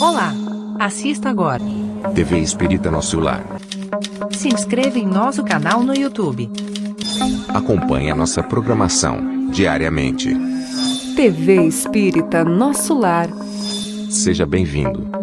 Olá! Assista agora. TV Espírita Nosso Lar. Se inscreva em nosso canal no YouTube. Acompanhe a nossa programação diariamente. TV Espírita Nosso Lar. Seja bem-vindo.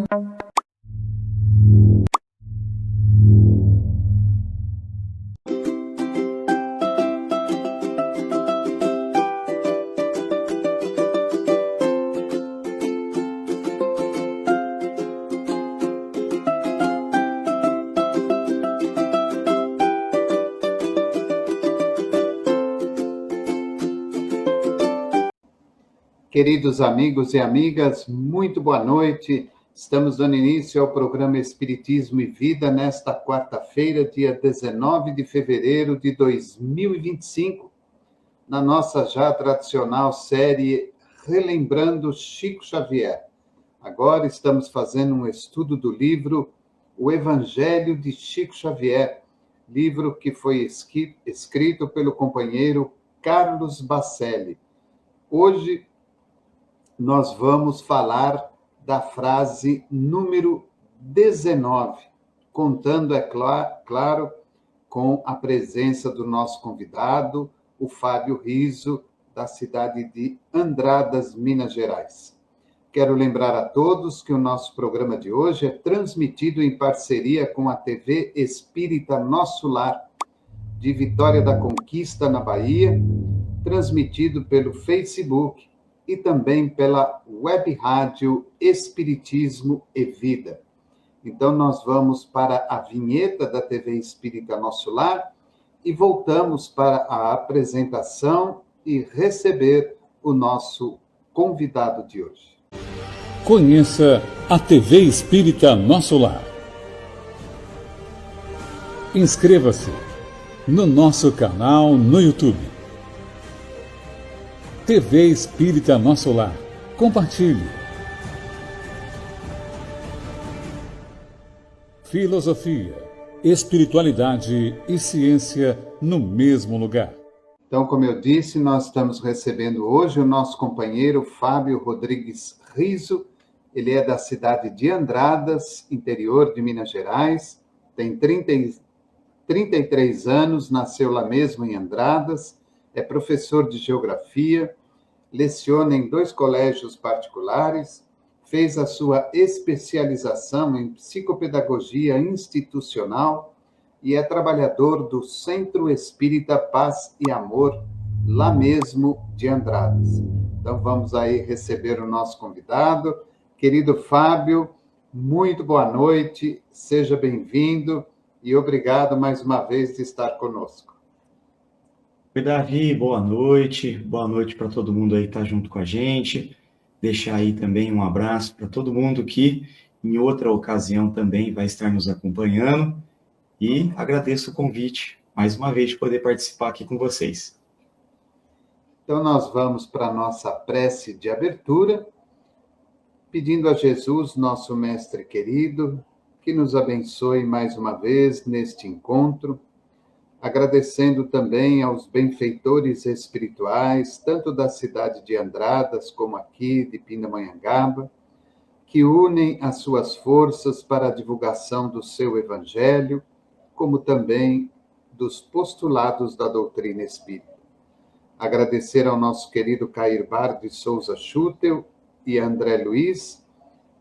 Queridos amigos e amigas, muito boa noite. Estamos dando início ao programa Espiritismo e Vida nesta quarta-feira, dia 19 de fevereiro de 2025, na nossa já tradicional série Relembrando Chico Xavier. Agora estamos fazendo um estudo do livro O Evangelho de Chico Xavier, livro que foi escrito pelo companheiro Carlos Bacelli. Hoje nós vamos falar da frase número 19, contando, é claro, com a presença do nosso convidado, o Fábio Riso, da cidade de Andradas, Minas Gerais. Quero lembrar a todos que o nosso programa de hoje é transmitido em parceria com a TV Espírita Nosso Lar, de Vitória da Conquista, na Bahia, transmitido pelo Facebook, e também pela web rádio Espiritismo e Vida. Então, nós vamos para a vinheta da TV Espírita Nosso Lar e voltamos para a apresentação e receber o nosso convidado de hoje. Conheça a TV Espírita Nosso Lar. Inscreva-se no nosso canal no YouTube. TV Espírita Nosso Lar. Compartilhe. Filosofia, espiritualidade e ciência no mesmo lugar. Então, como eu disse, nós estamos recebendo hoje o nosso companheiro Fábio Rodrigues Riso. Ele é da cidade de Andradas, interior de Minas Gerais. Tem 33 anos, nasceu lá mesmo em Andradas. É professor de geografia, leciona em 2 colégios particulares, fez a sua especialização em psicopedagogia institucional e é trabalhador do Centro Espírita Paz e Amor, lá mesmo de Andradas. Então vamos aí receber o nosso convidado. Querido Fábio, muito boa noite, seja bem-vindo e obrigado mais uma vez de estar conosco. Oi, Davi, boa noite para todo mundo aí que está junto com a gente, deixar aí também um abraço para todo mundo que em outra ocasião também vai estar nos acompanhando e agradeço o convite, mais uma vez, de poder participar aqui com vocês. Então nós vamos para a nossa prece de abertura, pedindo a Jesus, nosso mestre querido, que nos abençoe mais uma vez neste encontro, agradecendo também aos benfeitores espirituais, tanto da cidade de Andradas como aqui de Pindamonhangaba, que unem as suas forças para a divulgação do seu evangelho, como também dos postulados da doutrina espírita. Agradecer ao nosso querido Cair Bar de Souza Schutel e André Luiz,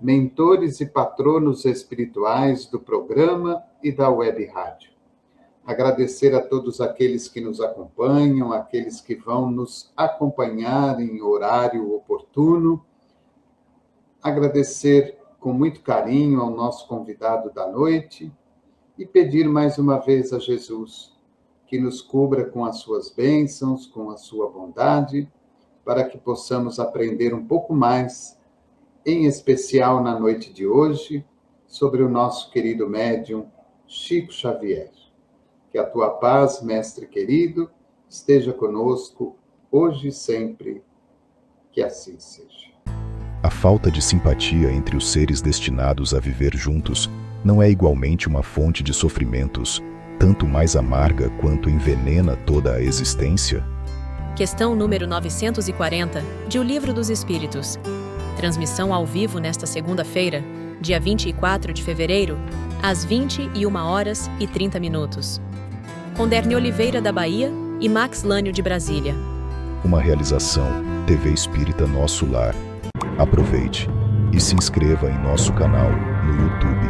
mentores e patronos espirituais do programa e da web rádio. Agradecer a todos aqueles que nos acompanham, aqueles que vão nos acompanhar em horário oportuno. Agradecer com muito carinho ao nosso convidado da noite e pedir mais uma vez a Jesus que nos cubra com as suas bênçãos, com a sua bondade, para que possamos aprender um pouco mais, em especial na noite de hoje, sobre o nosso querido médium Chico Xavier. Que a tua paz, mestre querido, esteja conosco, hoje e sempre, que assim seja. A falta de simpatia entre os seres destinados a viver juntos não é igualmente uma fonte de sofrimentos, tanto mais amarga quanto envenena toda a existência? Questão número 940, de O Livro dos Espíritos. Transmissão ao vivo nesta segunda-feira, dia 24 de fevereiro, às 21h30, com Derni Oliveira da Bahia e Max Lânio de Brasília. Uma realização TV Espírita Nosso Lar. Aproveite e se inscreva em nosso canal no YouTube.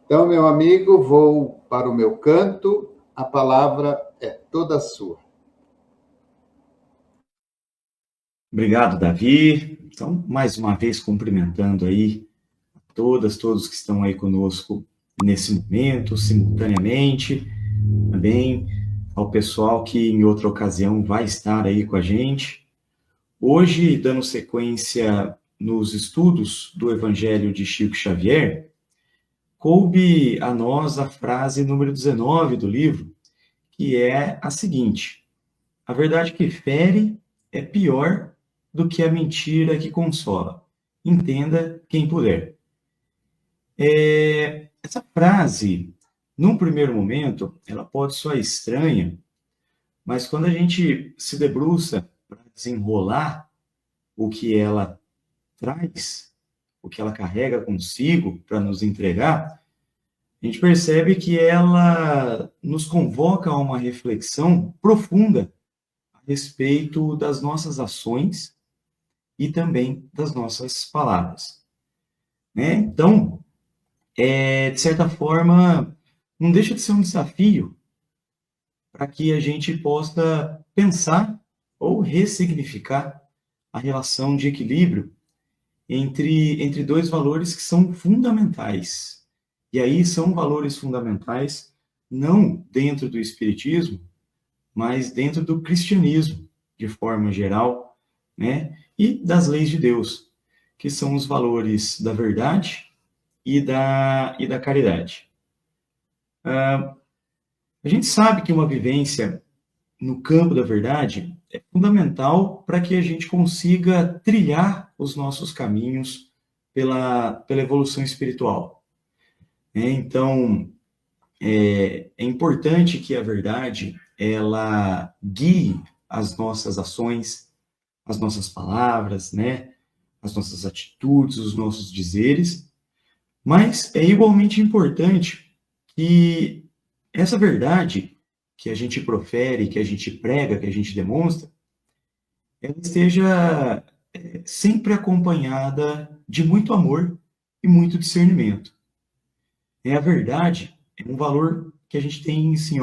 Então, meu amigo, vou para o meu canto, a palavra é toda sua. Obrigado, Davi. Então, mais uma vez, cumprimentando aí todos que estão aí conosco nesse momento, simultaneamente, também ao pessoal que em outra ocasião vai estar aí com a gente. Hoje, dando sequência nos estudos do Evangelho de Chico Xavier, coube a nós a frase número 19 do livro, que é a seguinte: a verdade que fere é pior do que a mentira que consola. Entenda quem puder. Essa frase, num primeiro momento, ela pode soar estranha, mas quando a gente se debruça para desenrolar o que ela traz, o que ela carrega consigo para nos entregar, a gente percebe que ela nos convoca a uma reflexão profunda a respeito das nossas ações e também das nossas palavras. Né? Então, de certa forma, não deixa de ser um desafio para que a gente possa pensar ou ressignificar a relação de equilíbrio entre dois valores que são fundamentais. E aí são valores fundamentais não dentro do espiritismo, mas dentro do cristianismo, de forma geral, né? E das leis de Deus, que são os valores da verdade e da caridade. A gente sabe que uma vivência no campo da verdade é fundamental para que a gente consiga trilhar os nossos caminhos pela evolução espiritual. Então, é importante que a verdade ela guie as nossas ações, as nossas palavras, né? As nossas atitudes, os nossos dizeres, mas é igualmente importante que essa verdade que a gente profere, que a gente prega, que a gente demonstra, ela esteja sempre acompanhada de muito amor e muito discernimento. A verdade é um valor que a gente tem, assim,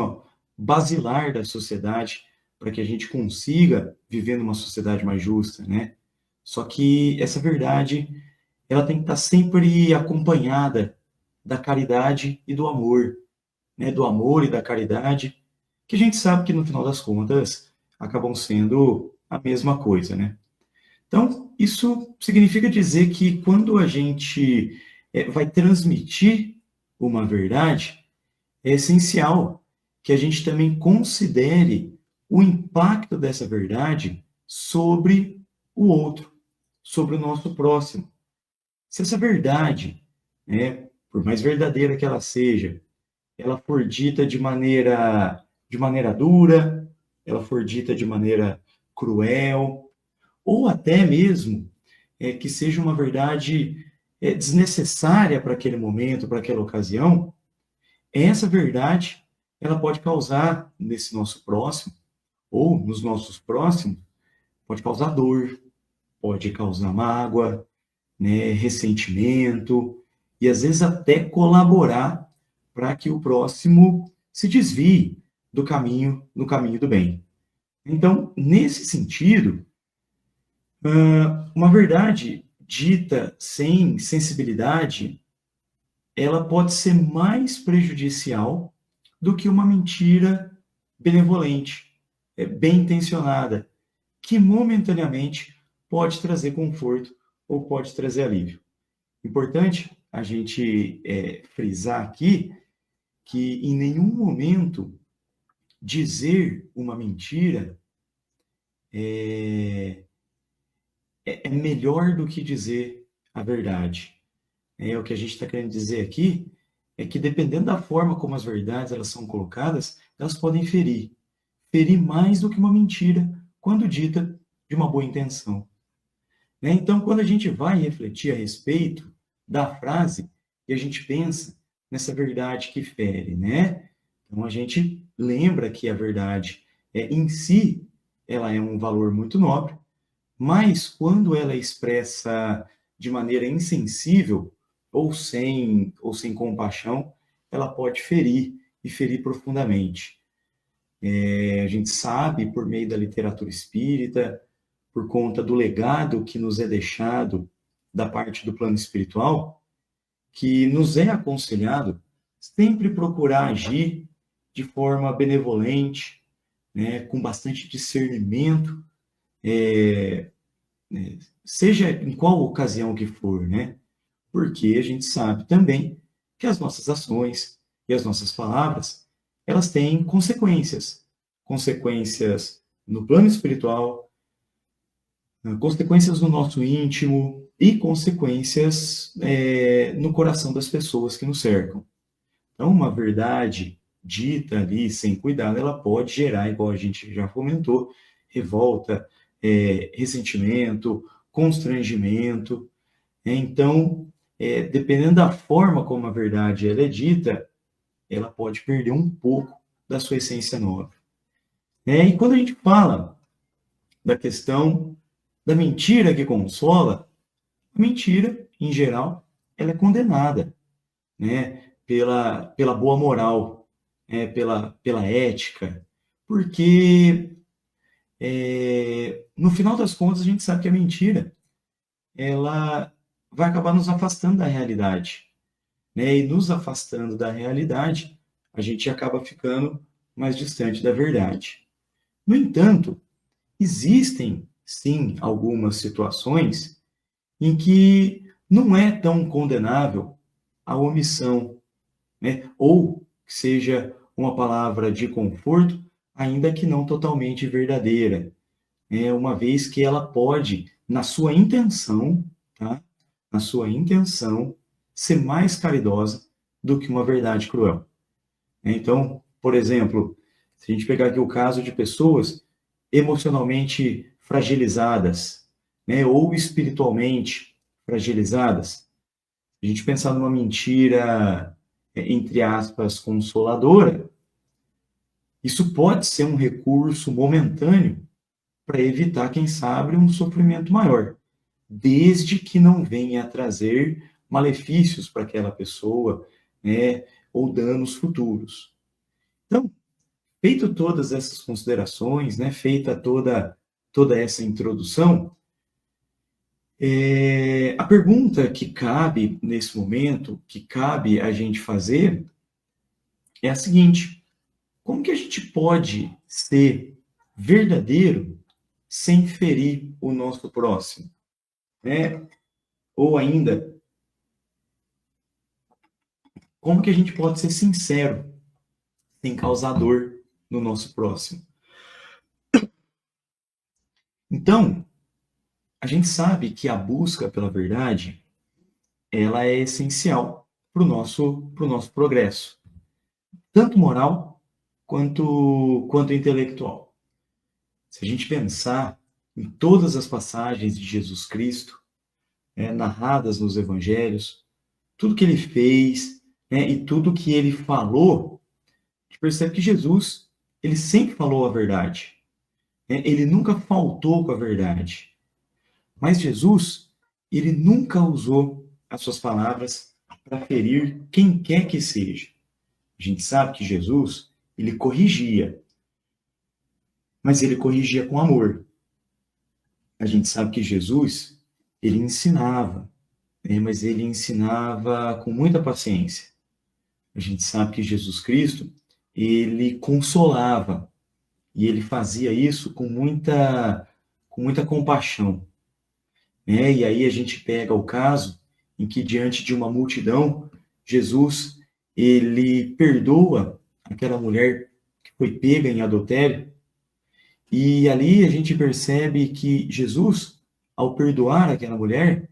basilar da sociedade, para que a gente consiga viver numa sociedade mais justa, né? Só que essa verdade, ela tem que estar sempre acompanhada da caridade e do amor, né? Do amor e da caridade, que a gente sabe que, no final das contas, acabam sendo a mesma coisa, né? Então, isso significa dizer que quando a gente vai transmitir uma verdade, é essencial que a gente também considere o impacto dessa verdade sobre o outro, sobre o nosso próximo. Se essa verdade, né, por mais verdadeira que ela seja, ela for dita de maneira dura, ela for dita de maneira cruel, ou até mesmo que seja uma verdade desnecessária para aquele momento, para aquela ocasião, essa verdade ela pode causar nesse nosso próximo, ou nos nossos próximos, pode causar dor, pode causar mágoa, né, ressentimento, e às vezes até colaborar para que o próximo se desvie no caminho do bem. Então, nesse sentido, uma verdade dita sem sensibilidade, ela pode ser mais prejudicial do que uma mentira benevolente, bem intencionada, que momentaneamente pode trazer conforto ou pode trazer alívio. Importante a gente frisar aqui que em nenhum momento dizer uma mentira é melhor do que dizer a verdade. O que a gente está querendo dizer aqui é que, dependendo da forma como as verdades elas são colocadas, elas podem ferir mais do que uma mentira, quando dita de uma boa intenção. Né? Então, quando a gente vai refletir a respeito da frase, e a gente pensa nessa verdade que fere, né? Então, a gente lembra que a verdade em si, ela é um valor muito nobre, mas quando ela é expressa de maneira insensível ou sem compaixão, ela pode ferir e ferir profundamente. A gente sabe, por meio da literatura espírita, por conta do legado que nos é deixado da parte do plano espiritual, que nos é aconselhado sempre procurar agir de forma benevolente, né, com bastante discernimento, seja em qual ocasião que for, né? Porque a gente sabe também que as nossas ações e as nossas palavras, elas têm consequências. Consequências no plano espiritual, consequências no nosso íntimo e consequências no coração das pessoas que nos cercam. Então, uma verdade dita ali sem cuidado, ela pode gerar, igual a gente já comentou, revolta, ressentimento, constrangimento. Então, dependendo da forma como a verdade ela é dita, ela pode perder um pouco da sua essência nobre. E quando a gente fala da questão da mentira que consola, a mentira, em geral, ela é condenada, né, pela boa moral, pela ética, porque no final das contas a gente sabe que a mentira ela vai acabar nos afastando da realidade, né? E nos afastando da realidade, a gente acaba ficando mais distante da verdade. No entanto, existem, sim, algumas situações em que não é tão condenável a omissão, né? Ou que seja uma palavra de conforto, ainda que não totalmente verdadeira, uma vez que ela pode, na sua intenção, tá? Na sua intenção, ser mais caridosa do que uma verdade cruel. Então, por exemplo, se a gente pegar aqui o caso de pessoas emocionalmente fragilizadas, né, ou espiritualmente fragilizadas, a gente pensar numa mentira, entre aspas, consoladora, isso pode ser um recurso momentâneo para evitar, quem sabe, um sofrimento maior, desde que não venha a trazer malefícios para aquela pessoa, né, ou danos futuros. Então, feito todas essas considerações, né, feita toda essa introdução, a pergunta que cabe nesse momento, que cabe a gente fazer, é a seguinte: como que a gente pode ser verdadeiro sem ferir o nosso próximo? Ou ainda, como que a gente pode ser sincero sem causar dor no nosso próximo? Então, a gente sabe que a busca pela verdade, ela é essencial para o nosso progresso, tanto moral quanto intelectual. Se a gente pensar em todas as passagens de Jesus Cristo, narradas nos evangelhos, tudo que ele fez, e tudo que ele falou, a gente percebe que Jesus, ele sempre falou a verdade. Ele nunca faltou com a verdade. Mas Jesus, ele nunca usou as suas palavras para ferir quem quer que seja. A gente sabe que Jesus, ele corrigia, mas ele corrigia com amor. A gente sabe que Jesus, ele ensinava, mas ele ensinava com muita paciência. A gente sabe que Jesus Cristo, ele consolava, e ele fazia isso com muita compaixão. E aí a gente pega o caso em que, diante de uma multidão, Jesus, ele perdoa aquela mulher que foi pega em adultério, e ali a gente percebe que Jesus, ao perdoar aquela mulher,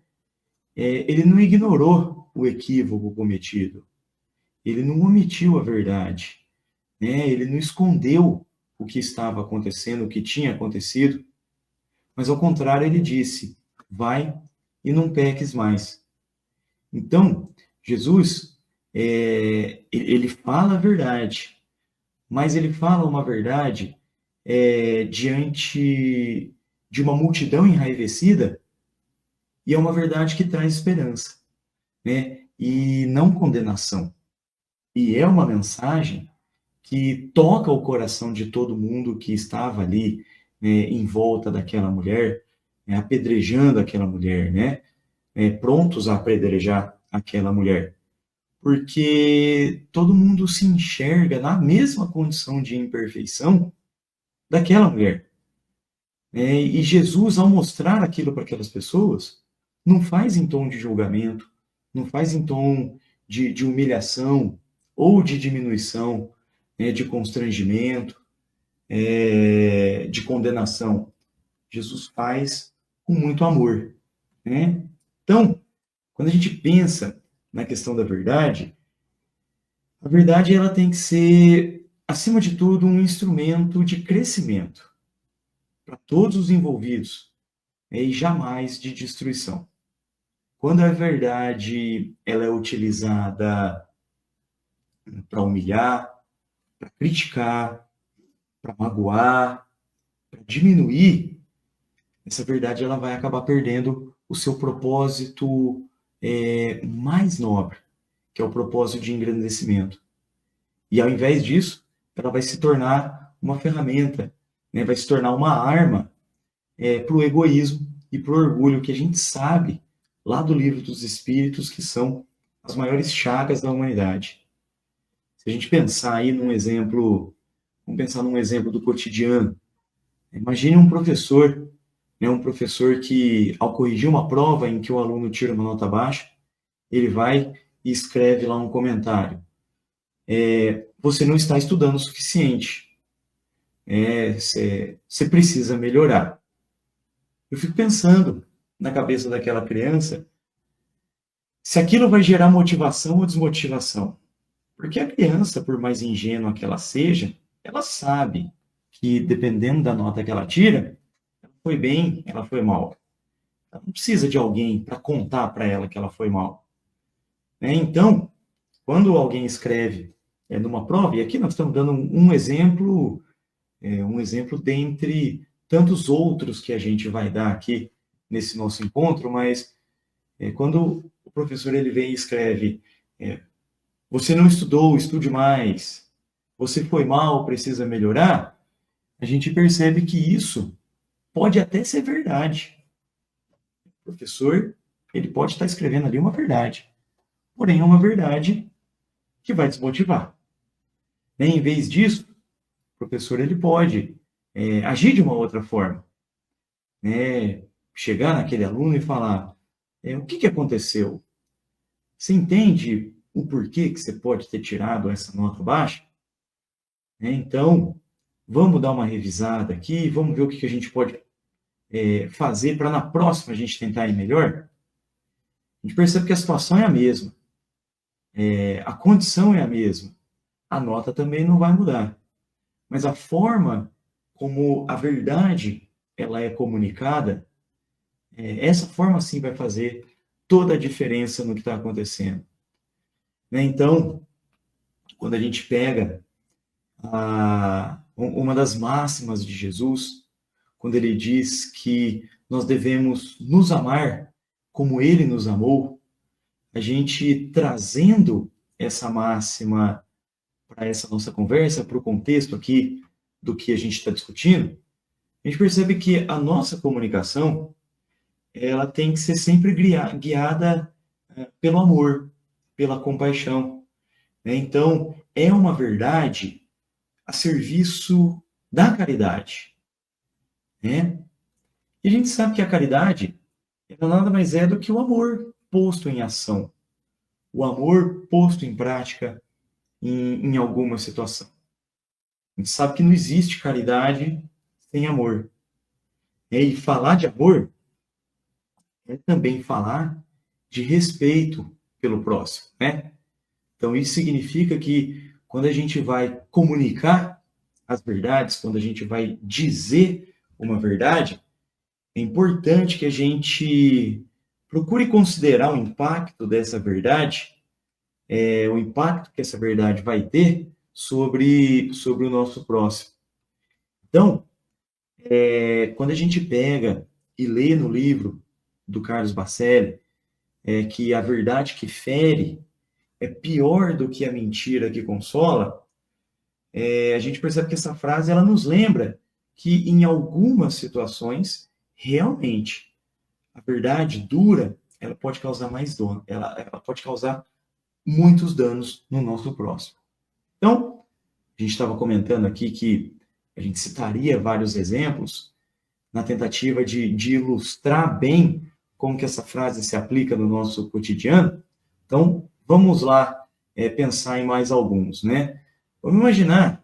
ele não ignorou o equívoco cometido, ele não omitiu a verdade, ele não escondeu o que estava acontecendo, o que tinha acontecido, Mas ao contrário, ele disse: vai e não peques mais. Então, Jesus, ele fala a verdade, mas ele fala uma verdade diante de uma multidão enraivecida, e é uma verdade que traz esperança, né? E não condenação. E é uma mensagem que toca o coração de todo mundo que estava ali, né, em volta daquela mulher, né, apedrejando aquela mulher, né? Prontos a apedrejar aquela mulher. Porque todo mundo se enxerga na mesma condição de imperfeição daquela mulher. E Jesus, ao mostrar aquilo para aquelas pessoas, não faz em tom de julgamento, não faz em tom de humilhação ou de diminuição, de constrangimento, de condenação. Jesus faz com muito amor, né? Então, quando a gente pensa na questão da verdade, a verdade ela tem que ser, acima de tudo, um instrumento de crescimento para todos os envolvidos, e jamais de destruição. Quando a verdade ela é utilizada para humilhar, para criticar, para magoar, para diminuir, essa verdade ela vai acabar perdendo o seu propósito mais nobre, que é o propósito de engrandecimento. E ao invés disso, ela vai se tornar uma ferramenta, né? Vai se tornar uma arma para o egoísmo e para o orgulho, que a gente sabe lá do Livro dos Espíritos que são as maiores chagas da humanidade. Se a gente pensar aí num exemplo, vamos pensar num exemplo do cotidiano. Imagine um professor, né, um professor que, ao corrigir uma prova em que o aluno tira uma nota baixa, ele vai e escreve lá um comentário. Você não está estudando o suficiente. Você precisa melhorar. Eu fico pensando na cabeça daquela criança se aquilo vai gerar motivação ou desmotivação. Porque a criança, por mais ingênua que ela seja, ela sabe que, dependendo da nota que ela tira, ela foi bem, ela foi mal. Ela não precisa de alguém para contar para ela que ela foi mal. Então, quando alguém escreve numa prova, e aqui nós estamos dando um exemplo dentre tantos outros que a gente vai dar aqui nesse nosso encontro, mas quando o professor ele vem e escreve você não estudou, estude mais, você foi mal, precisa melhorar, a gente percebe que isso pode até ser verdade. O professor ele pode estar escrevendo ali uma verdade, porém é uma verdade que vai desmotivar. Em vez disso, o professor ele pode agir de uma outra forma. Chegar naquele aluno e falar, o que aconteceu? Você entende o porquê que você pode ter tirado essa nota baixa? Então, vamos dar uma revisada aqui, vamos ver o que a gente pode fazer para na próxima a gente tentar ir melhor. A gente percebe que a situação é a mesma, a condição é a mesma, a nota também não vai mudar. Mas a forma como a verdade ela é comunicada, essa forma sim vai fazer toda a diferença no que está acontecendo. Então, quando a gente pega uma das máximas de Jesus, quando ele diz que nós devemos nos amar como ele nos amou, a gente trazendo essa máxima para essa nossa conversa, para o contexto aqui do que a gente está discutindo, a gente percebe que a nossa comunicação ela tem que ser sempre guiada pelo amor, pela compaixão. Então, é uma verdade a serviço da caridade. E a gente sabe que a caridade ela nada mais é do que o amor posto em ação, o amor posto em prática em alguma situação. A gente sabe que não existe caridade sem amor. E falar de amor é também falar de respeito pelo próximo, Então, isso significa que quando a gente vai comunicar as verdades, quando a gente vai dizer uma verdade, é importante que a gente procure considerar o impacto dessa verdade, o impacto que essa verdade vai ter sobre o nosso próximo. Então, quando a gente pega e lê no livro do Carlos Bacelli, que a verdade que fere é pior do que a mentira que consola, a gente percebe que essa frase ela nos lembra que em algumas situações, realmente, a verdade dura, ela pode causar mais dano, ela pode causar muitos danos no nosso próximo. Então, a gente estava comentando aqui que a gente citaria vários exemplos na tentativa de ilustrar bem como que essa frase se aplica no nosso cotidiano. Então, vamos lá pensar em mais alguns, né? Vamos imaginar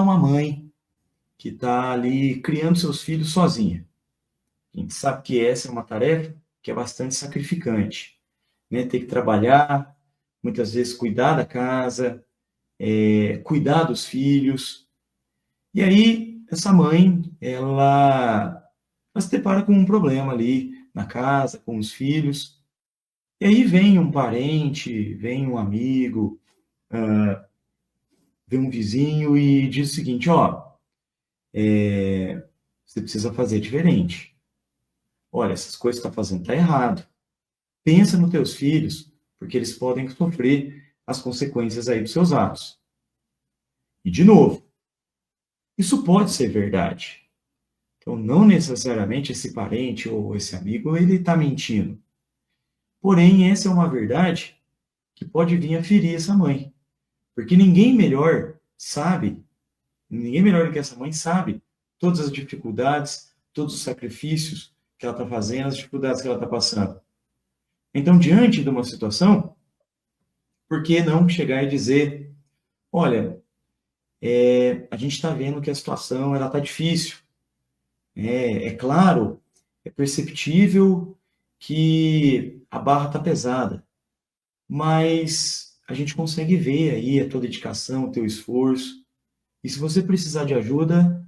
uma mãe que está ali criando seus filhos sozinha. A gente sabe que essa é uma tarefa que é bastante sacrificante, né? Ter que trabalhar, muitas vezes cuidar da casa, cuidar dos filhos. E aí, essa mãe, ela se depara com um problema ali na casa, com os filhos. E aí vem um parente, vem um amigo, vem um vizinho e diz o seguinte, você precisa fazer diferente. Olha, essas coisas que você está fazendo está errado. Pensa nos teus filhos, porque eles podem sofrer as consequências aí dos seus atos. E, de novo, isso pode ser verdade. Então, não necessariamente esse parente ou esse amigo, ele está mentindo. Porém, essa é uma verdade que pode vir a ferir essa mãe. Porque ninguém melhor do que essa mãe sabe todas as dificuldades, todos os sacrifícios que ela está fazendo, as dificuldades que ela está passando. Então, diante de uma situação, por que não chegar e dizer, olha, a gente está vendo que a situação está difícil. É claro, é perceptível que a barra está pesada, mas a gente consegue ver aí a tua dedicação, o teu esforço. E se você precisar de ajuda,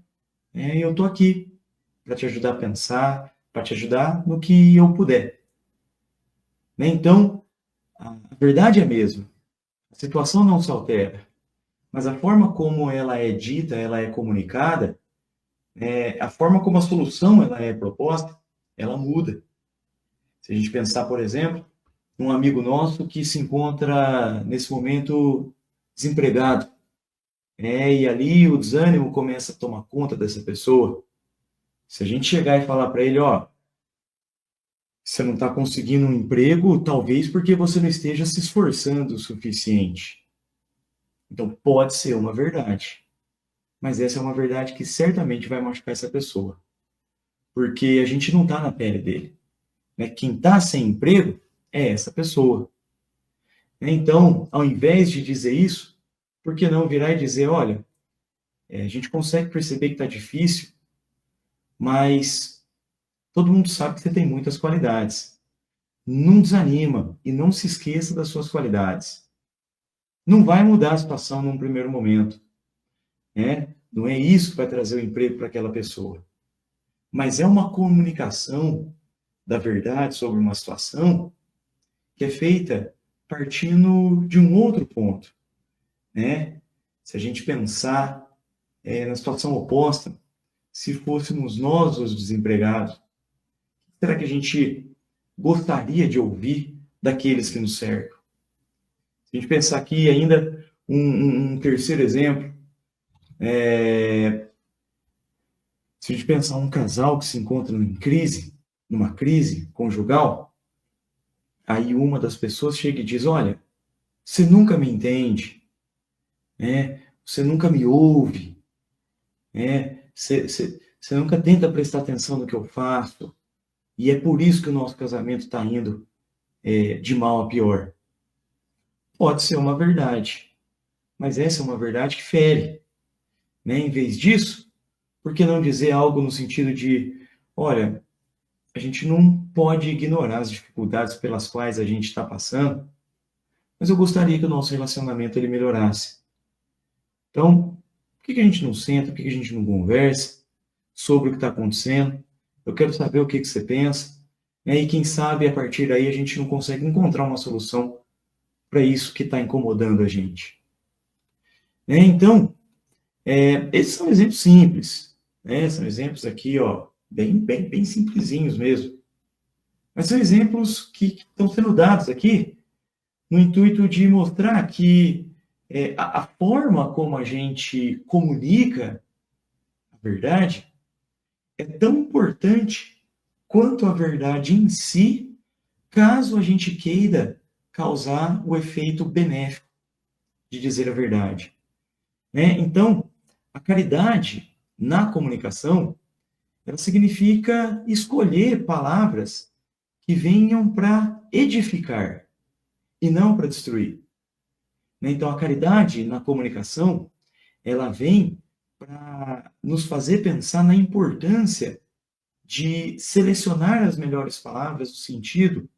eu estou aqui para te ajudar a pensar, para te ajudar no que eu puder. Né? Então, a verdade é a mesma. A situação não se altera, mas a forma como ela é dita, ela é comunicada, a forma como a solução ela é proposta, ela muda. Se a gente pensar, por exemplo, num amigo nosso que se encontra, nesse momento, desempregado, e ali o desânimo começa a tomar conta dessa pessoa. Se a gente chegar e falar para ele, você não está conseguindo um emprego, talvez porque você não esteja se esforçando o suficiente. Então, pode ser uma verdade. Mas essa é uma verdade que certamente vai machucar essa pessoa. Porque a gente não está na pele dele. Quem está sem emprego é essa pessoa. Então, ao invés de dizer isso, por que não virar e dizer, olha, a gente consegue perceber que está difícil, mas todo mundo sabe que você tem muitas qualidades. Não desanima e não se esqueça das suas qualidades. Não vai mudar a situação num primeiro momento. Não é isso que vai trazer o emprego para aquela pessoa. Mas é uma comunicação da verdade sobre uma situação que é feita partindo de um outro ponto. Se a gente pensar na situação oposta, se fôssemos nós os desempregados, será que a gente gostaria de ouvir daqueles que nos cercam? Se a gente pensar aqui ainda um terceiro exemplo, se a gente pensar um casal que se encontra numa crise conjugal, aí uma das pessoas chega e diz, olha, você nunca me entende, você nunca me ouve, você nunca tenta prestar atenção no que eu faço, e é por isso que o nosso casamento está indo de mal a pior. Pode ser uma verdade, mas essa é uma verdade que fere. Em vez disso, por que não dizer algo no sentido de, olha, a gente não pode ignorar as dificuldades pelas quais a gente está passando, mas eu gostaria que o nosso relacionamento ele melhorasse. Então, por que a gente não senta, por que a gente não conversa, sobre o que está acontecendo, eu quero saber o que você pensa, né? E quem sabe, a partir daí, a gente não consegue encontrar uma solução para isso que está incomodando a gente. Né? Então, esses são exemplos simples, né? São exemplos aqui, ó, bem simplesinhos mesmo. Mas são exemplos que estão sendo dados aqui no intuito de mostrar que a forma como a gente comunica a verdade é tão importante quanto a verdade em si, caso a gente queira causar o efeito benéfico de dizer a verdade. Né? Então, a caridade na comunicação, ela significa escolher palavras que venham para edificar e não para destruir. Então, a caridade na comunicação, ela vem para nos fazer pensar na importância de selecionar as melhores palavras no sentido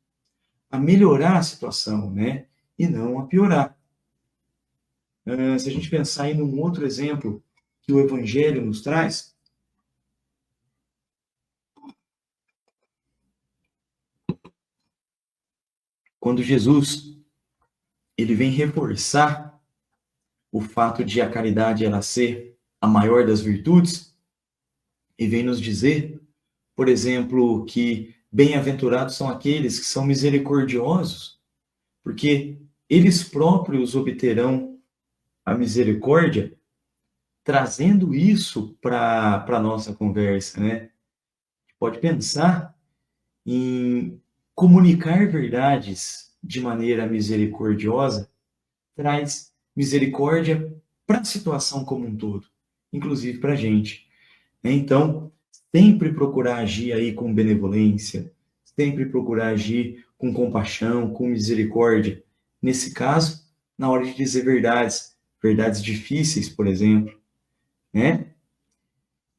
a melhorar a situação, né? E não a piorar. Se a gente pensar aí num outro exemplo que o Evangelho nos traz, quando Jesus ele vem reforçar o fato de a caridade ela ser a maior das virtudes, e vem nos dizer, por exemplo, que bem-aventurados são aqueles que são misericordiosos, porque eles próprios obterão a misericórdia, trazendo isso para a nossa conversa, né? Pode pensar em comunicar verdades de maneira misericordiosa, traz misericórdia para a situação como um todo, inclusive para a gente. Então, sempre procurar agir aí com benevolência, sempre procurar agir com compaixão, com misericórdia. Nesse caso, na hora de dizer verdades difíceis, por exemplo, né?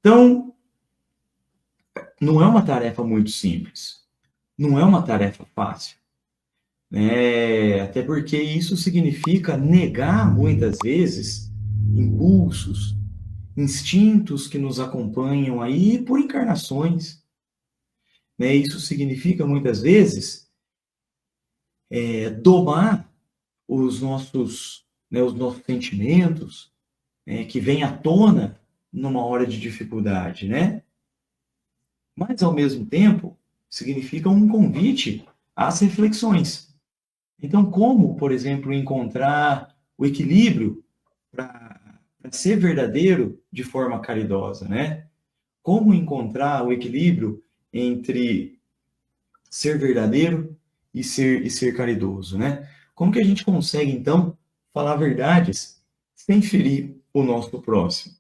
Então, não é uma tarefa muito simples, não é uma tarefa fácil, né? Até porque isso significa negar, muitas vezes, impulsos, instintos que nos acompanham aí por encarnações, né? Isso significa, muitas vezes, domar os nossos sentimentos, né, que vêm à tona numa hora de dificuldade, né? Mas, ao mesmo tempo, significa um convite às reflexões. Então, como, por exemplo, encontrar o equilíbrio para ser verdadeiro de forma caridosa, né? Como encontrar o equilíbrio entre ser verdadeiro e ser caridoso, né? Como que a gente consegue, então, falar verdades sem ferir o nosso próximo?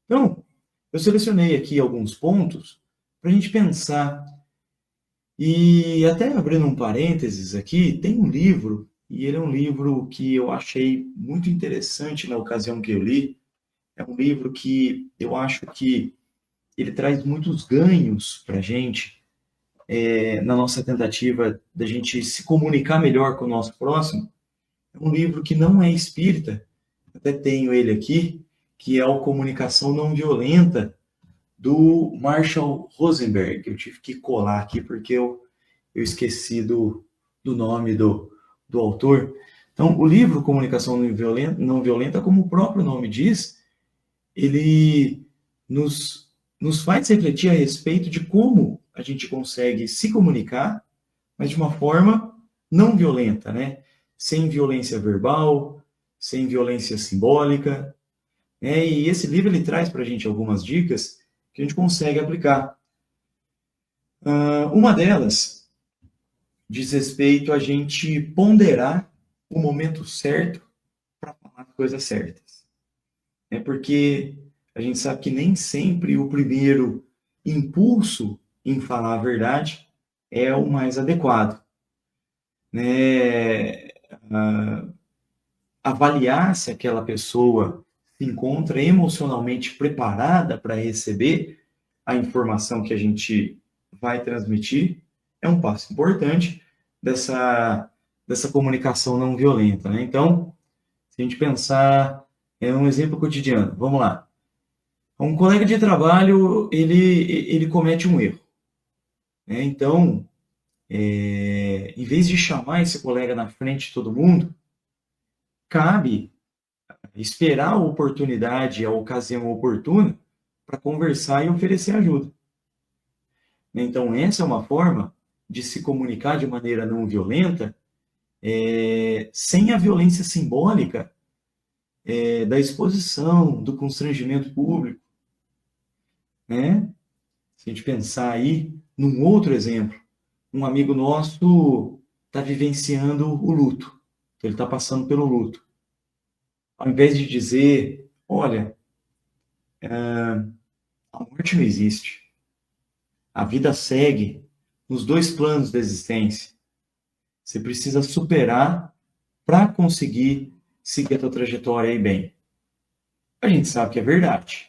Então, eu selecionei aqui alguns pontos para a gente pensar. E até abrindo um parênteses aqui, tem um livro, e ele é um livro que eu achei muito interessante na ocasião que eu li. É um livro que eu acho que ele traz muitos ganhos para a gente, na nossa tentativa da gente se comunicar melhor com o nosso próximo. É um livro que não é espírita, até tenho ele aqui, que é o Comunicação Não Violenta, do Marshall Rosenberg. Eu tive que colar aqui porque eu esqueci do nome do autor. Então, o livro Comunicação Não Violenta, como o próprio nome diz, ele nos faz refletir a respeito de como a gente consegue se comunicar, mas de uma forma não violenta, né? Sem violência verbal, sem violência simbólica, né? E esse livro ele traz para a gente algumas dicas que a gente consegue aplicar. Uma delas diz respeito a gente ponderar o momento certo para falar as coisas certas. Porque a gente sabe que nem sempre o primeiro impulso em falar a verdade é o mais adequado. Avaliar se aquela pessoa se encontra emocionalmente preparada para receber a informação que a gente vai transmitir é um passo importante dessa comunicação não violenta, né? Então, se a gente pensar um exemplo cotidiano, vamos lá. Um colega de trabalho, ele comete um erro, né? Então, em vez de chamar esse colega na frente de todo mundo, cabe esperar a oportunidade, a ocasião oportuna para conversar e oferecer ajuda. Então, essa é uma forma de se comunicar de maneira não violenta, sem a violência simbólica da exposição, do constrangimento público, né? Se a gente pensar aí num outro exemplo, um amigo nosso está vivenciando o luto, ele está passando pelo luto. Ao invés de dizer, olha, a morte não existe, a vida segue nos dois planos da existência. Você precisa superar para conseguir seguir a tua trajetória aí bem. A gente sabe que é verdade.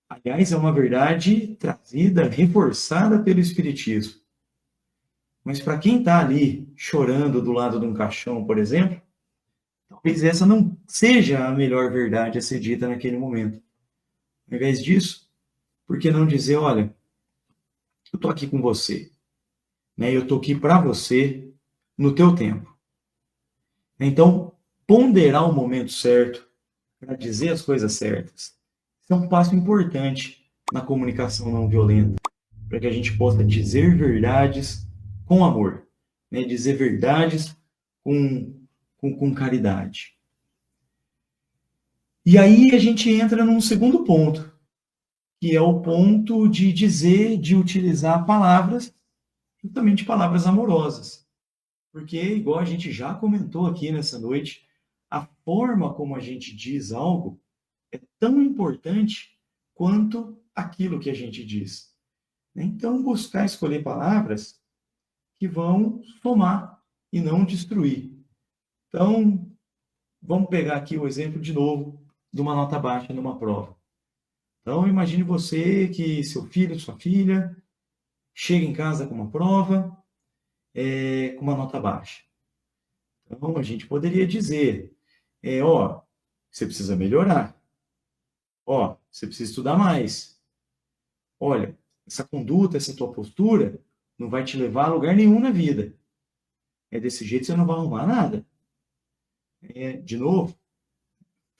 Aliás, é uma verdade trazida, reforçada pelo Espiritismo. Mas para quem está ali chorando do lado de um caixão, por exemplo, talvez essa não seja a melhor verdade a ser dita naquele momento. Ao invés disso, por que não dizer, olha, eu estou aqui com você, né? Eu estou aqui para você no teu tempo. Então, ponderar o momento certo para dizer as coisas certas. Isso é um passo importante na comunicação não violenta, para que a gente possa dizer verdades com amor, né? Dizer verdades com caridade. E aí a gente entra num segundo ponto, que é o ponto de dizer, de utilizar palavras, justamente palavras amorosas. Porque, igual a gente já comentou aqui nessa noite, a forma como a gente diz algo é tão importante quanto aquilo que a gente diz. Então, buscar escolher palavras que vão somar e não destruir. Então, vamos pegar aqui o exemplo de novo de uma nota baixa numa prova. Então, imagine você que seu filho, sua filha, chega em casa com uma prova, com uma nota baixa. Então, a gente poderia dizer, você precisa melhorar. Você precisa estudar mais. Olha, essa conduta, essa tua postura não vai te levar a lugar nenhum na vida. Desse jeito você não vai arrumar nada. De novo,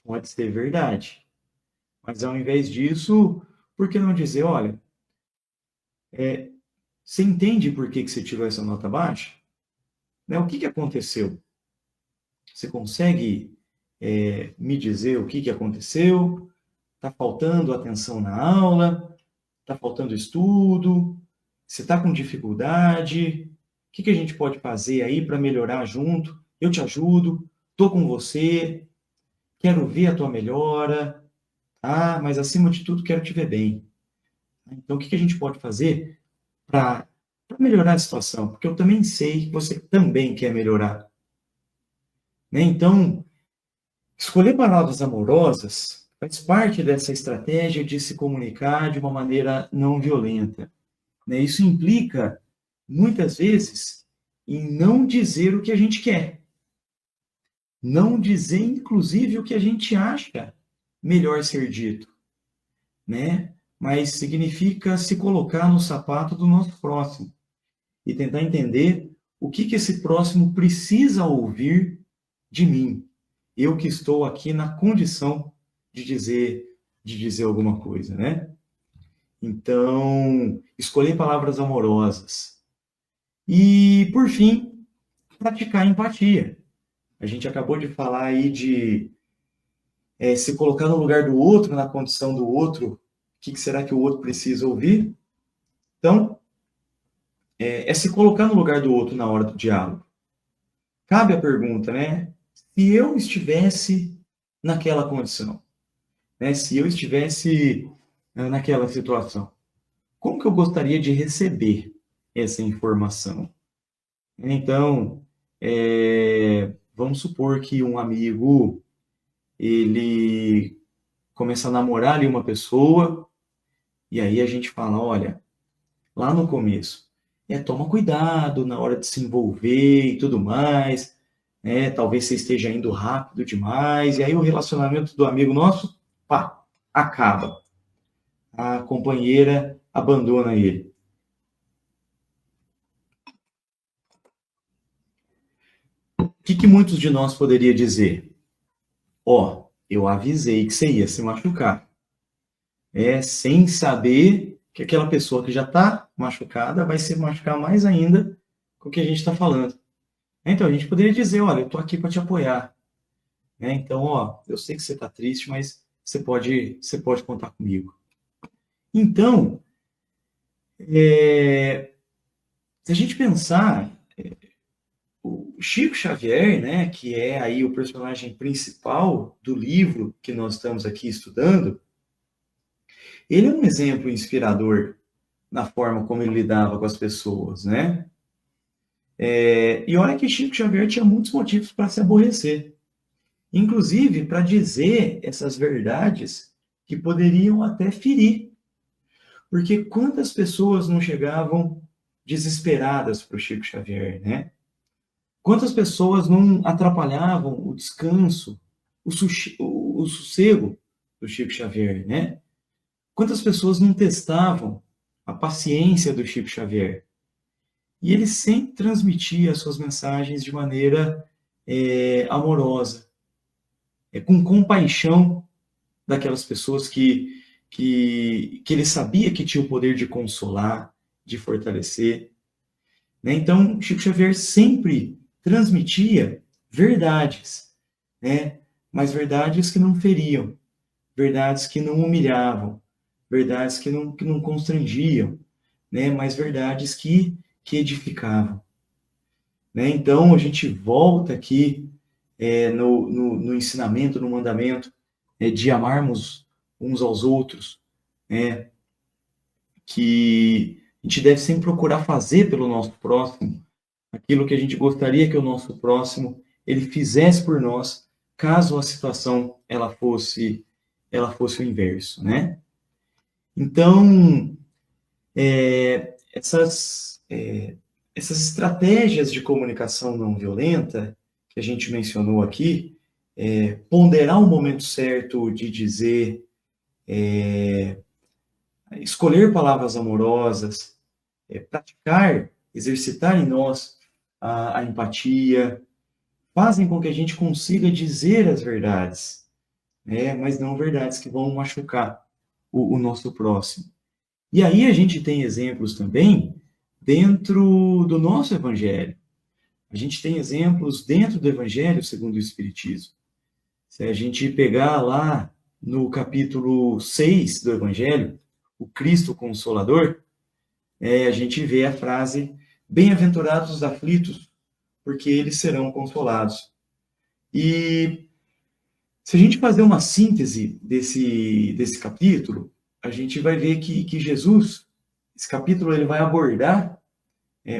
pode ser verdade. Mas ao invés disso, por que não dizer, olha, você entende por que você tirou essa nota baixa? Né? O que aconteceu? Você consegue me dizer o que aconteceu? Está faltando atenção na aula? Está faltando estudo? Você está com dificuldade? O que a gente pode fazer aí para melhorar junto? Eu te ajudo, estou com você, quero ver a tua melhora, mas acima de tudo quero te ver bem. Então, o que a gente pode fazer para melhorar a situação? Porque eu também sei que você também quer melhorar. Né? Então, escolher palavras amorosas faz parte dessa estratégia de se comunicar de uma maneira não violenta. Né? Isso implica, muitas vezes, em não dizer o que a gente quer. Não dizer, inclusive, o que a gente acha melhor ser dito. Né? Mas significa se colocar no sapato do nosso próximo e tentar entender o que esse próximo precisa ouvir de mim. Eu que estou aqui na condição de dizer alguma coisa, né? Então, escolher palavras amorosas. E, por fim, praticar empatia. A gente acabou de falar aí de se colocar no lugar do outro, na condição do outro. O que será que o outro precisa ouvir? Então, se colocar no lugar do outro na hora do diálogo. Cabe a pergunta, né? Se eu estivesse naquela condição, né? Se eu estivesse naquela situação, como que eu gostaria de receber essa informação? Então, vamos supor que um amigo, ele começa a namorar ali uma pessoa, e aí a gente fala, olha, lá no começo, toma cuidado na hora de se envolver e tudo mais, talvez você esteja indo rápido demais, e aí o relacionamento do amigo nosso, acaba. a companheira abandona ele. O que muitos de nós poderia dizer? Eu avisei que você ia se machucar. Sem saber que aquela pessoa que já está machucada vai se machucar mais ainda com o que a gente está falando. Então, a gente poderia dizer, olha, eu estou aqui para te apoiar. Então, eu sei que você está triste, mas você pode contar comigo. Então, se a gente pensar, o Chico Xavier, né, que é aí o personagem principal do livro que nós estamos aqui estudando, ele é um exemplo inspirador na forma como ele lidava com as pessoas, né? E olha que Chico Xavier tinha muitos motivos para se aborrecer. Inclusive para dizer essas verdades que poderiam até ferir. Porque quantas pessoas não chegavam desesperadas para o Chico Xavier, né? Quantas pessoas não atrapalhavam o descanso, o sossego do Chico Xavier, né? Quantas pessoas não testavam a paciência do Chico Xavier? E ele sempre transmitia as suas mensagens de maneira amorosa, com compaixão daquelas pessoas que ele sabia que tinha o poder de consolar, de fortalecer. Né? Então, Chico Xavier sempre transmitia verdades, né? Mas verdades que não feriam, verdades que não humilhavam, verdades que não constrangiam, né? Mas verdades que edificavam. Né? Então, a gente volta aqui no ensinamento, no mandamento, de amarmos uns aos outros, né? Que a gente deve sempre procurar fazer pelo nosso próximo aquilo que a gente gostaria que o nosso próximo ele fizesse por nós, caso a situação ela fosse o inverso, né? Então, essas estratégias de comunicação não violenta que a gente mencionou aqui, ponderar o momento certo de dizer, escolher palavras amorosas, praticar, exercitar em nós a empatia, fazem com que a gente consiga dizer as verdades, né? Mas não verdades que vão machucar o nosso próximo. E aí a gente tem exemplos também dentro do nosso Evangelho. A gente tem exemplos dentro do Evangelho segundo o Espiritismo. Se a gente pegar lá no capítulo 6 do Evangelho, o Cristo Consolador, a gente vê a frase, bem-aventurados os aflitos, porque eles serão consolados. E se a gente fazer uma síntese desse capítulo, a gente vai ver que Jesus, esse capítulo, ele vai abordar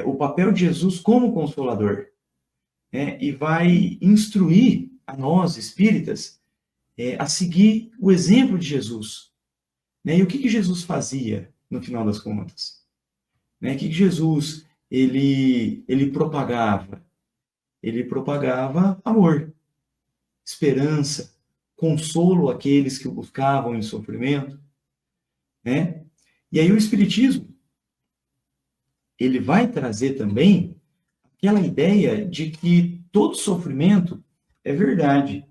o papel de Jesus como consolador, e vai instruir a nós, espíritas, a seguir o exemplo de Jesus. Né? E o que Jesus fazia, no final das contas? Né? O que Jesus ele propagava? Ele propagava amor, esperança, consolo àqueles que o buscavam em sofrimento. Né? E aí o Espiritismo, ele vai trazer também aquela ideia de que todo sofrimento é verdade.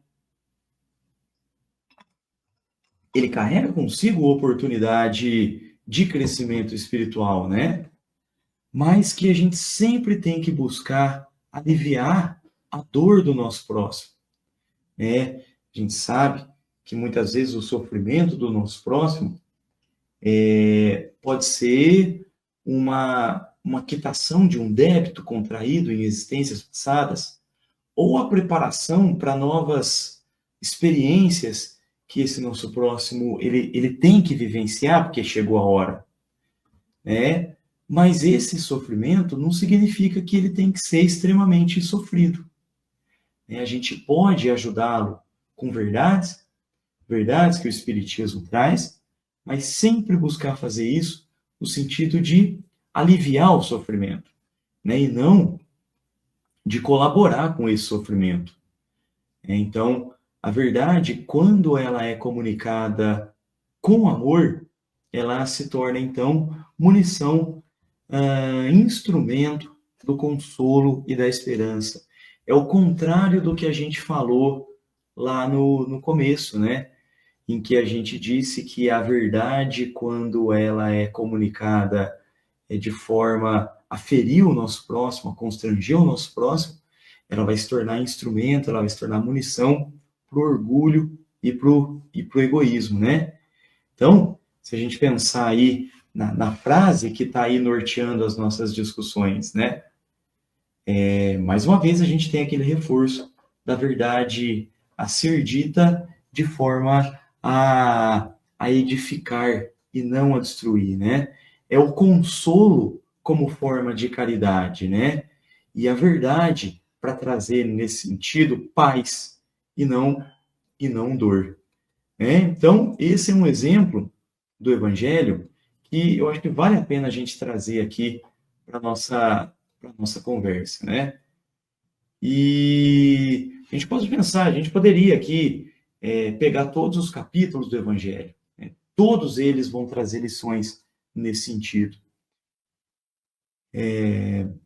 Ele carrega consigo oportunidade de crescimento espiritual, né? Mas que a gente sempre tem que buscar aliviar a dor do nosso próximo. A gente sabe que muitas vezes o sofrimento do nosso próximo pode ser uma quitação de um débito contraído em existências passadas, ou a preparação para novas experiências que esse nosso próximo ele tem que vivenciar, porque chegou a hora. Mas esse sofrimento não significa que ele tem que ser extremamente sofrido. A gente pode ajudá-lo com verdades que o Espiritismo traz, mas sempre buscar fazer isso no sentido de aliviar o sofrimento, e não de colaborar com esse sofrimento. Então, a verdade, quando ela é comunicada com amor, ela se torna, então, munição, instrumento do consolo e da esperança. É o contrário do que a gente falou lá no começo, né? Em que a gente disse que a verdade, quando ela é comunicada de forma a ferir o nosso próximo, a constranger o nosso próximo, ela vai se tornar instrumento, ela vai se tornar munição para o orgulho e para o egoísmo, né? Então, se a gente pensar aí na frase que está aí norteando as nossas discussões, né? Mais uma vez a gente tem aquele reforço da verdade a ser dita de forma a edificar e não a destruir, né? É o consolo como forma de caridade, né? E a verdade para trazer nesse sentido paz e não dor, né? Então, esse é um exemplo do Evangelho que eu acho que vale a pena a gente trazer aqui para a nossa conversa, né? E a gente pode pensar, a gente poderia aqui pegar todos os capítulos do Evangelho, né? Todos eles vão trazer lições nesse sentido.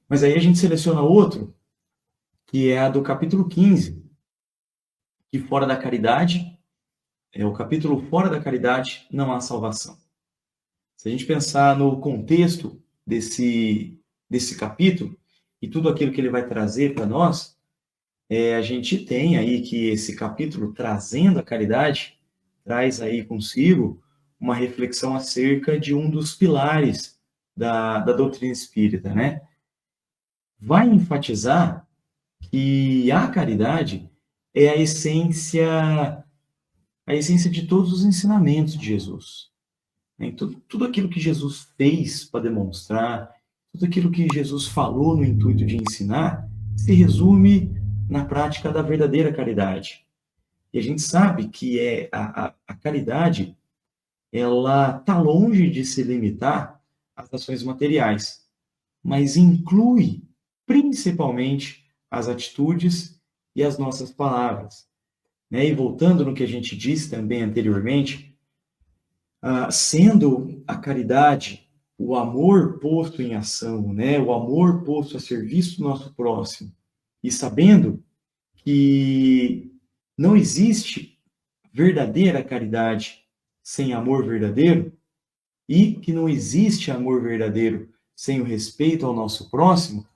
Mas aí a gente seleciona outro, que é a do capítulo 15, que fora da caridade, o capítulo fora da caridade não há salvação. Se a gente pensar no contexto desse capítulo e tudo aquilo que ele vai trazer para nós, a gente tem aí que esse capítulo, trazendo a caridade, traz aí consigo uma reflexão acerca de um dos pilares da doutrina espírita, né? Vai enfatizar que a caridade é a essência de todos os ensinamentos de Jesus. Tudo aquilo que Jesus fez para demonstrar, tudo aquilo que Jesus falou no intuito de ensinar, se resume na prática da verdadeira caridade. E a gente sabe que a caridade, ela está longe de se limitar às ações materiais, mas inclui principalmente as atitudes e as nossas palavras, né? E voltando no que a gente disse também anteriormente, sendo a caridade o amor posto em ação, né? O amor posto a serviço do nosso próximo, e sabendo que não existe verdadeira caridade sem amor verdadeiro, e que não existe amor verdadeiro sem o respeito ao nosso próximo,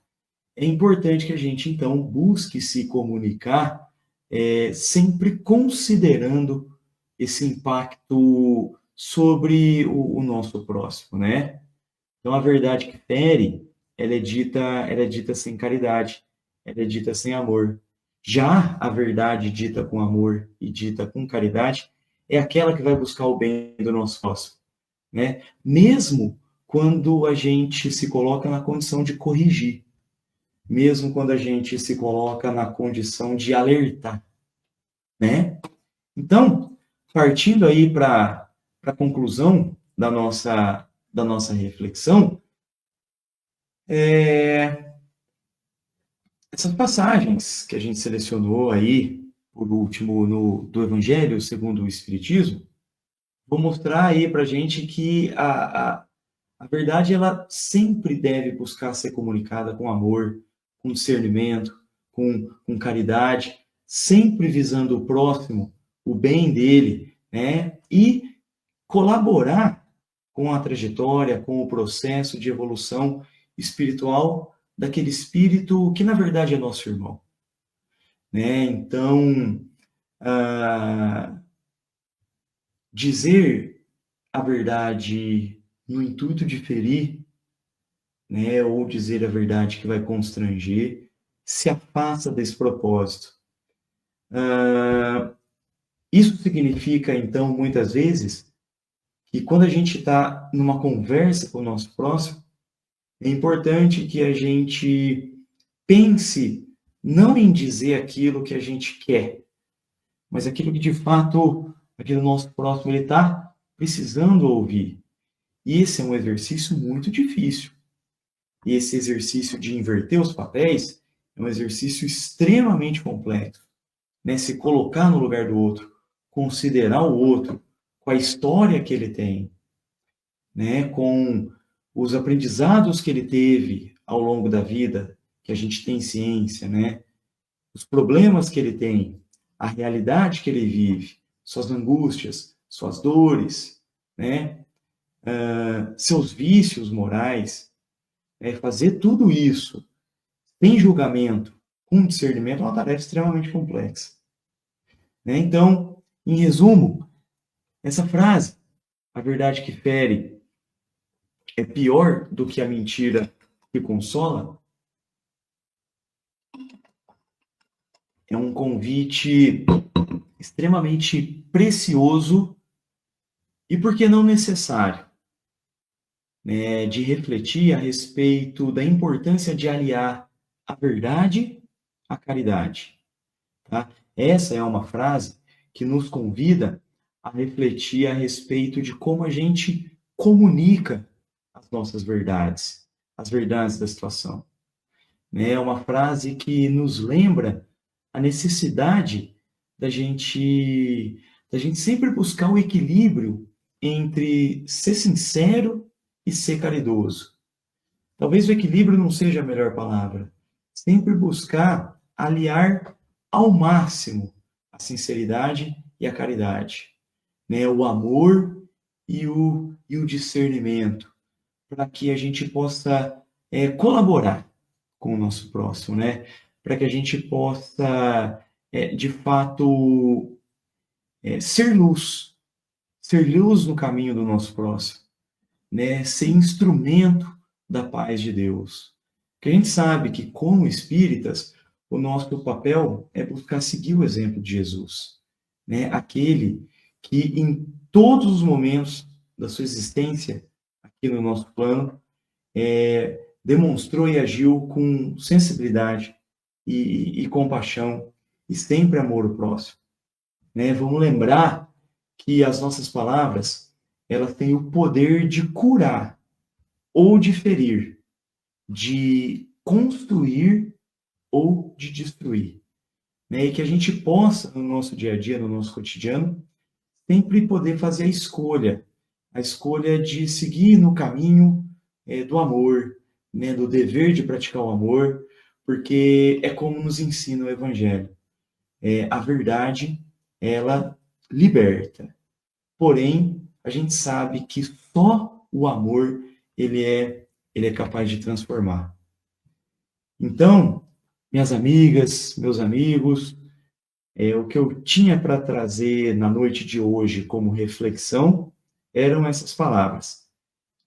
é importante que a gente, então, busque se comunicar sempre considerando esse impacto sobre o nosso próximo, né? Então, a verdade que fere, ela é dita sem caridade, ela é dita sem amor. Já a verdade dita com amor e dita com caridade é aquela que vai buscar o bem do nosso próximo, né? Mesmo quando a gente se coloca na condição de corrigir, mesmo quando a gente se coloca na condição de alertar, né? Então, partindo aí para a conclusão da nossa reflexão, essas passagens que a gente selecionou aí, por último, do Evangelho segundo o Espiritismo, vou mostrar aí para a gente que a verdade, ela sempre deve buscar ser comunicada com amor, com discernimento, com caridade, sempre visando o próximo, o bem dele, né? E colaborar com a trajetória, com o processo de evolução espiritual daquele espírito que, na verdade, é nosso irmão, né? Então, dizer a verdade no intuito de ferir, né, ou dizer a verdade que vai constranger, se afasta desse propósito. Isso significa, então, muitas vezes, que quando a gente está numa conversa com o nosso próximo, é importante que a gente pense não em dizer aquilo que a gente quer, mas aquilo que, de fato, aquele nosso próximo está precisando ouvir. E esse é um exercício muito difícil. E esse exercício de inverter os papéis é um exercício extremamente complexo, né? Se colocar no lugar do outro, considerar o outro com a história que ele tem, né, com os aprendizados que ele teve ao longo da vida, que a gente tem ciência, né, os problemas que ele tem, a realidade que ele vive, suas angústias, suas dores, né, seus vícios morais, fazer tudo isso sem julgamento, com discernimento, é uma tarefa extremamente complexa, né? Então, em resumo, essa frase, a verdade que fere é pior do que a mentira que consola, é um convite extremamente precioso e, por que não necessário, né, de refletir a respeito da importância de aliar a verdade à caridade. Tá? Essa é uma frase que nos convida a refletir a respeito de como a gente comunica as nossas verdades, as verdades da situação. É uma frase que nos lembra a necessidade da gente sempre buscar o equilíbrio entre ser sincero e ser caridoso. Talvez o equilíbrio não seja a melhor palavra. Sempre buscar aliar ao máximo a sinceridade e a caridade, né? O amor e o discernimento, para que a gente possa colaborar com o nosso próximo, né? Para que a gente possa, de fato, ser luz no caminho do nosso próximo, né? Ser instrumento da paz de Deus. Porque a gente sabe que, como espíritas, o nosso papel é buscar seguir o exemplo de Jesus, né? Aquele que, em todos os momentos da sua existência, aqui no nosso plano, demonstrou e agiu com sensibilidade e compaixão e sempre amor ao próximo, né? Vamos lembrar que as nossas palavras, elas têm o poder de curar ou de ferir, de construir ou de destruir, né? E que a gente possa, no nosso dia a dia, no nosso cotidiano, sempre poder fazer a escolha de seguir no caminho do amor, né? Do dever de praticar o amor, porque é como nos ensina o Evangelho. A verdade, ela liberta. Porém, a gente sabe que só o amor ele é capaz de transformar. Então, minhas amigas, meus amigos, o que eu tinha para trazer na noite de hoje como reflexão eram essas palavras.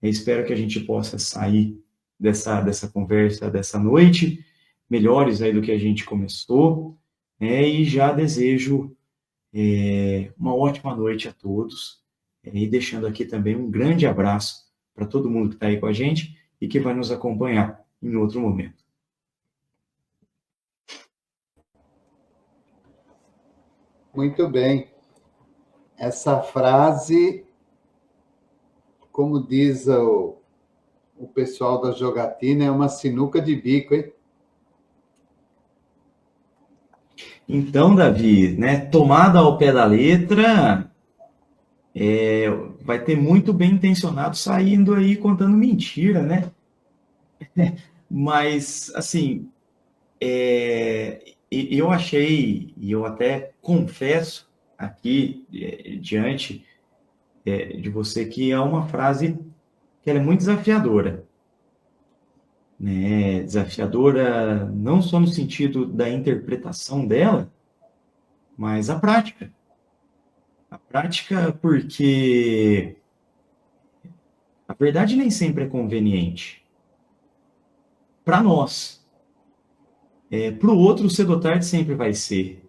Eu espero que a gente possa sair dessa conversa, dessa noite, melhores aí do que a gente começou, e já desejo uma ótima noite a todos, e deixando aqui também um grande abraço para todo mundo que está aí com a gente e que vai nos acompanhar em outro momento. Muito bem. Essa frase, como diz o pessoal da jogatina, é uma sinuca de bico, hein? Então, Davi, né, tomada ao pé da letra, vai ter muito bem intencionado saindo aí contando mentira, né? Mas, assim, eu achei, e eu até confesso aqui, diante de você, que é uma frase que ela é muito desafiadora, né? Desafiadora não só no sentido da interpretação dela, mas a prática. A prática porque a verdade nem sempre é conveniente para nós. Para o outro, cedo ou tarde sempre vai ser.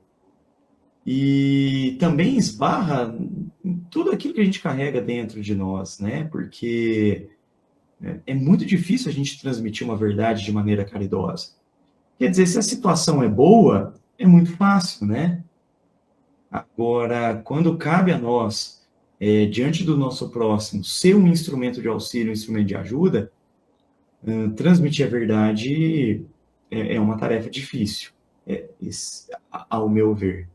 E também esbarra em tudo aquilo que a gente carrega dentro de nós, né? Porque é muito difícil a gente transmitir uma verdade de maneira caridosa. Quer dizer, se a situação é boa, é muito fácil, né? Agora, quando cabe a nós, diante do nosso próximo, ser um instrumento de auxílio, um instrumento de ajuda, transmitir a verdade é uma tarefa difícil, ao meu ver.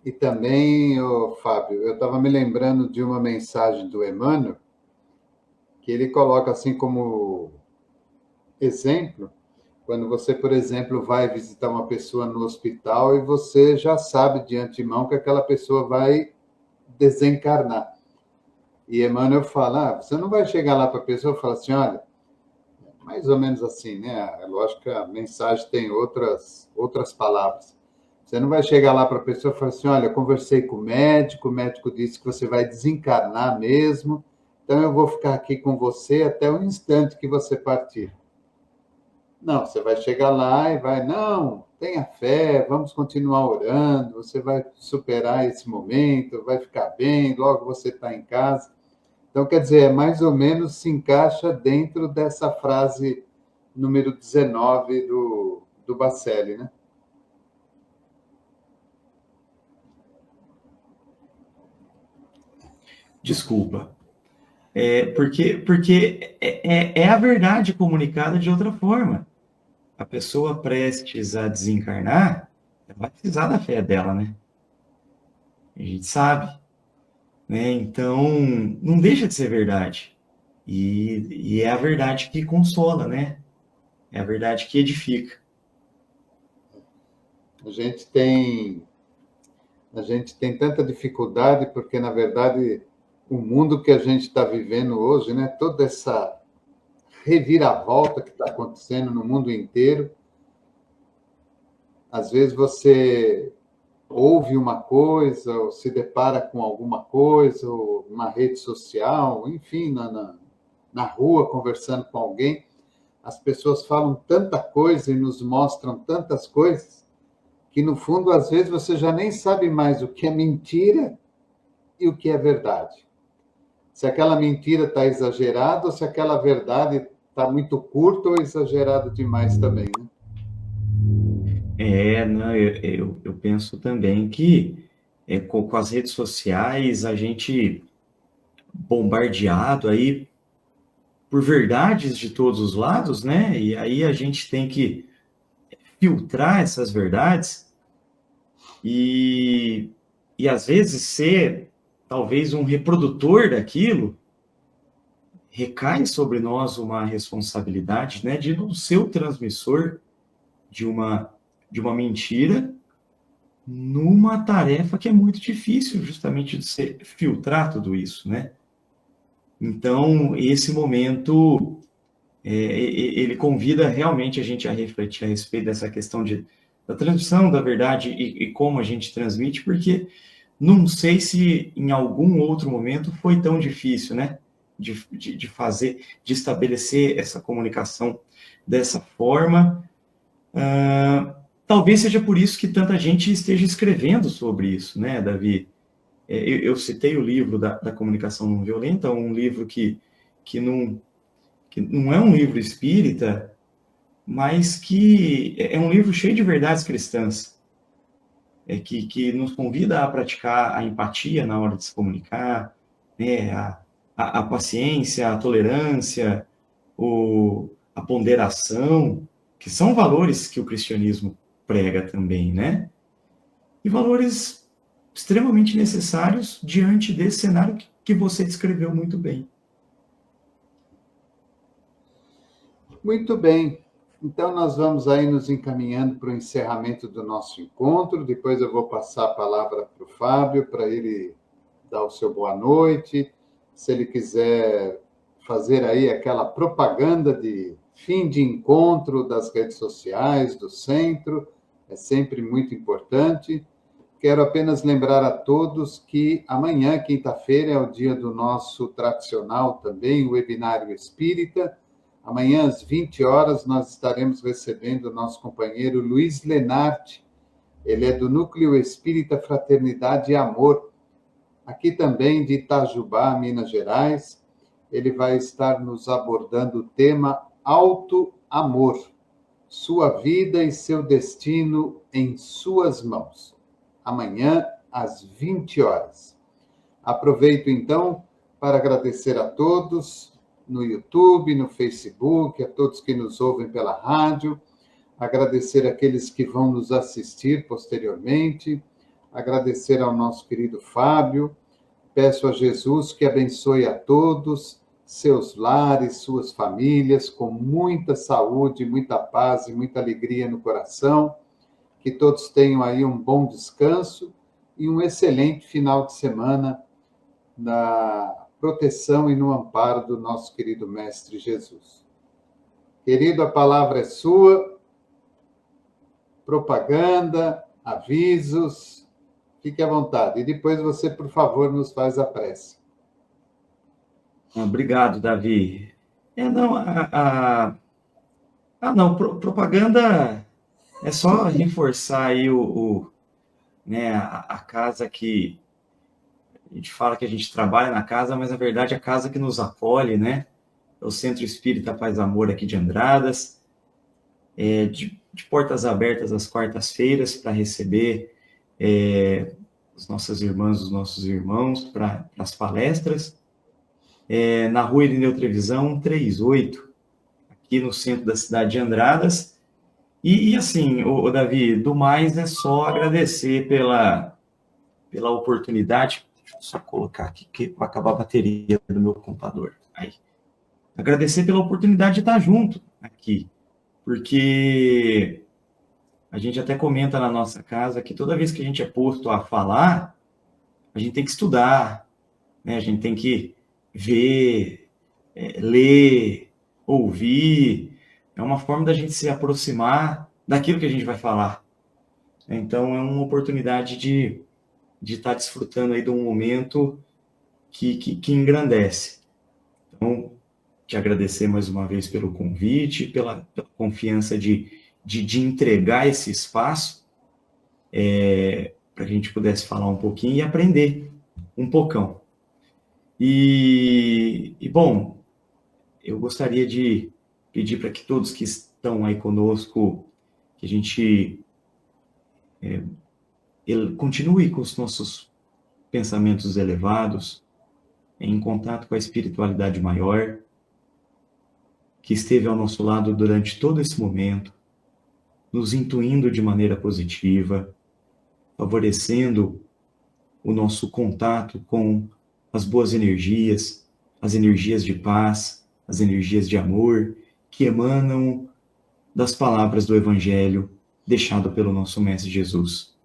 E também, Fábio, eu estava me lembrando de uma mensagem do Emmanuel, que ele coloca assim como exemplo, quando você, por exemplo, vai visitar uma pessoa no hospital e você já sabe de antemão que aquela pessoa vai desencarnar. E Emmanuel fala, você não vai chegar lá para a pessoa e falar assim, olha, mais ou menos assim, né? É lógico que a mensagem tem outras palavras. Você não vai chegar lá para a pessoa e falar assim, olha, eu conversei com o médico disse que você vai desencarnar mesmo, então eu vou ficar aqui com você até o instante que você partir. Não, você vai chegar lá e vai, não, tenha fé, vamos continuar orando, você vai superar esse momento, vai ficar bem, logo você está em casa. Então, quer dizer, mais ou menos se encaixa dentro dessa frase número 19 do Bacelli, né? Desculpa. Porque é a verdade comunicada de outra forma. A pessoa prestes a desencarnar, vai precisar da fé dela, né? A gente sabe, né? Então, não deixa de ser verdade. E é a verdade que consola, né? É a verdade que edifica. A gente tem tanta dificuldade porque, na verdade, o mundo que a gente está vivendo hoje, né? Toda essa reviravolta que está acontecendo no mundo inteiro. Às vezes você ouve uma coisa, ou se depara com alguma coisa, ou uma rede social, enfim, na rua, conversando com alguém, as pessoas falam tanta coisa e nos mostram tantas coisas, que no fundo, às vezes, você já nem sabe mais o que é mentira e o que é verdade. Se aquela mentira está exagerada ou se aquela verdade está muito curta ou exagerado demais também, né? Não, eu penso também que com as redes sociais a gente bombardeado aí por verdades de todos os lados, né? E aí a gente tem que filtrar essas verdades e às vezes ser talvez um reprodutor daquilo, recai sobre nós uma responsabilidade, né, de não ser o transmissor de uma mentira numa tarefa que é muito difícil, justamente de ser filtrar tudo isso, né? Então, esse momento, ele convida realmente a gente a refletir a respeito dessa questão da transmissão da verdade e como a gente transmite, porque não sei se em algum outro momento foi tão difícil, né? De fazer, de estabelecer essa comunicação dessa forma. Talvez seja por isso que tanta gente esteja escrevendo sobre isso, né, Davi? Eu citei o livro da comunicação não violenta, um livro que não é um livro espírita, mas que é um livro cheio de verdades cristãs, que nos convida a praticar a empatia na hora de se comunicar, né, a paciência, a tolerância, a ponderação, que são valores que o cristianismo prega também, né? E valores extremamente necessários diante desse cenário que você descreveu muito bem. Muito bem. Então, nós vamos aí nos encaminhando para o encerramento do nosso encontro. Depois eu vou passar a palavra para o Fábio, para ele dar o seu boa noite. Se ele quiser fazer aí aquela propaganda de fim de encontro das redes sociais, do centro, é sempre muito importante. Quero apenas lembrar a todos que amanhã, quinta-feira, é o dia do nosso tradicional também, webinário espírita. Amanhã, às 20 horas, nós estaremos recebendo o nosso companheiro Luiz Lenarte. Ele é do Núcleo Espírita Fraternidade e Amor, aqui também de Itajubá, Minas Gerais. Ele vai estar nos abordando o tema Alto Amor, sua vida e seu destino em suas mãos. Amanhã, às 20 horas. Aproveito, então, para agradecer a todos no YouTube, no Facebook, a todos que nos ouvem pela rádio, agradecer àqueles que vão nos assistir posteriormente, agradecer ao nosso querido Fábio. Peço a Jesus que abençoe a todos, seus lares, suas famílias, com muita saúde, muita paz e muita alegria no coração. Que todos tenham aí um bom descanso e um excelente final de semana na proteção e no amparo do nosso querido Mestre Jesus. Querido, a palavra é sua. Propaganda, avisos, fique à vontade. E depois você, por favor, nos faz a prece. Obrigado, Davi. Propaganda é só reforçar aí a casa que a gente fala que a gente trabalha na casa, mas na verdade a casa que nos acolhe, né? É o Centro Espírita Paz e Amor aqui de Andradas, de portas abertas às quartas-feiras para receber as nossas irmãs, os nossos irmãos para as palestras, na Rua Irineu Trevisan 138, aqui no centro da cidade de Andradas. E assim, o Davi, do mais é só agradecer pela oportunidade. Deixa eu só colocar aqui que vai acabar a bateria do meu computador. Aí. Agradecer pela oportunidade de estar junto aqui, porque a gente até comenta na nossa casa que toda vez que a gente é posto a falar, a gente tem que estudar, né? A gente tem que ver, ler, ouvir. É uma forma da gente se aproximar daquilo que a gente vai falar. Então, é uma oportunidade de estar desfrutando aí de um momento que engrandece. Então, te agradecer mais uma vez pelo convite, pela confiança de entregar esse espaço para que a gente pudesse falar um pouquinho e aprender um pocão. Bom, eu gostaria de pedir para que todos que estão aí conosco, que a gente continue com os nossos pensamentos elevados, em contato com a espiritualidade maior, que esteve ao nosso lado durante todo esse momento, nos intuindo de maneira positiva, favorecendo o nosso contato com as boas energias, as energias de paz, as energias de amor, que emanam das palavras do Evangelho deixado pelo nosso Mestre Jesus.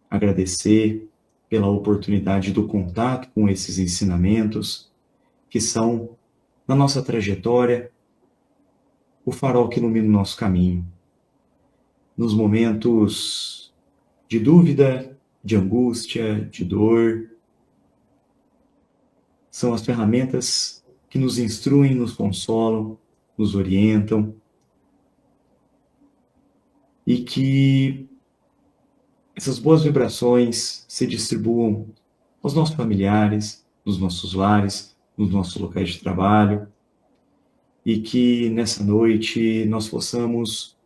Agradecer pela oportunidade do contato com esses ensinamentos, que são, na nossa trajetória, o farol que ilumina o nosso caminho. Nos momentos de dúvida, de angústia, de dor, são as ferramentas que nos instruem, nos consolam, nos orientam, e que essas boas vibrações se distribuam aos nossos familiares, nos nossos lares, nos nossos locais de trabalho, e que nessa noite nós possamos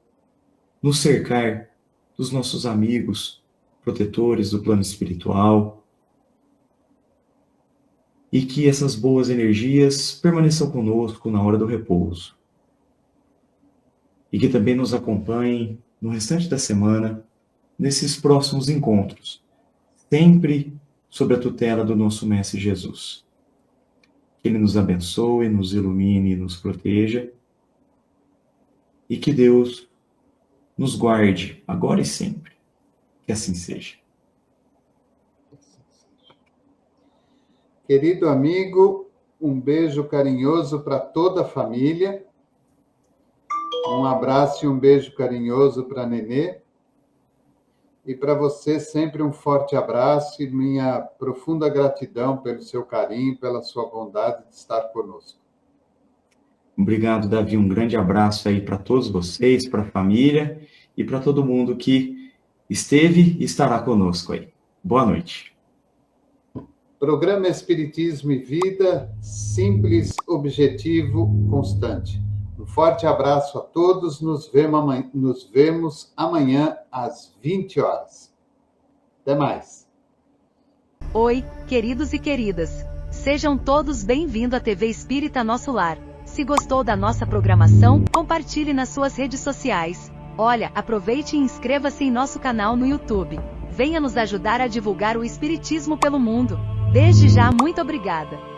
nos cercar dos nossos amigos, protetores do plano espiritual, e que essas boas energias permaneçam conosco na hora do repouso. E que também nos acompanhem no restante da semana, nesses próximos encontros, sempre sob a tutela do nosso Mestre Jesus. Que Ele nos abençoe, nos ilumine e nos proteja, e que Deus nos guarde agora e sempre. Que assim seja. Querido amigo, um beijo carinhoso para toda a família. Um abraço e um beijo carinhoso para a Nenê. E para você, sempre um forte abraço e minha profunda gratidão pelo seu carinho, pela sua bondade de estar conosco. Obrigado, Davi. Um grande abraço aí para todos vocês, para a família e para todo mundo que esteve e estará conosco aí. Boa noite. Programa Espiritismo e Vida, simples, objetivo, constante. Um forte abraço a todos, nos vemos amanhã às 20 horas. Até mais. Oi, queridos e queridas. Sejam todos bem-vindos à TV Espírita Nosso Lar. Se gostou da nossa programação, compartilhe nas suas redes sociais. Olha, aproveite e inscreva-se em nosso canal no YouTube. venha nos ajudar a divulgar o Espiritismo pelo mundo. Desde já, muito obrigada.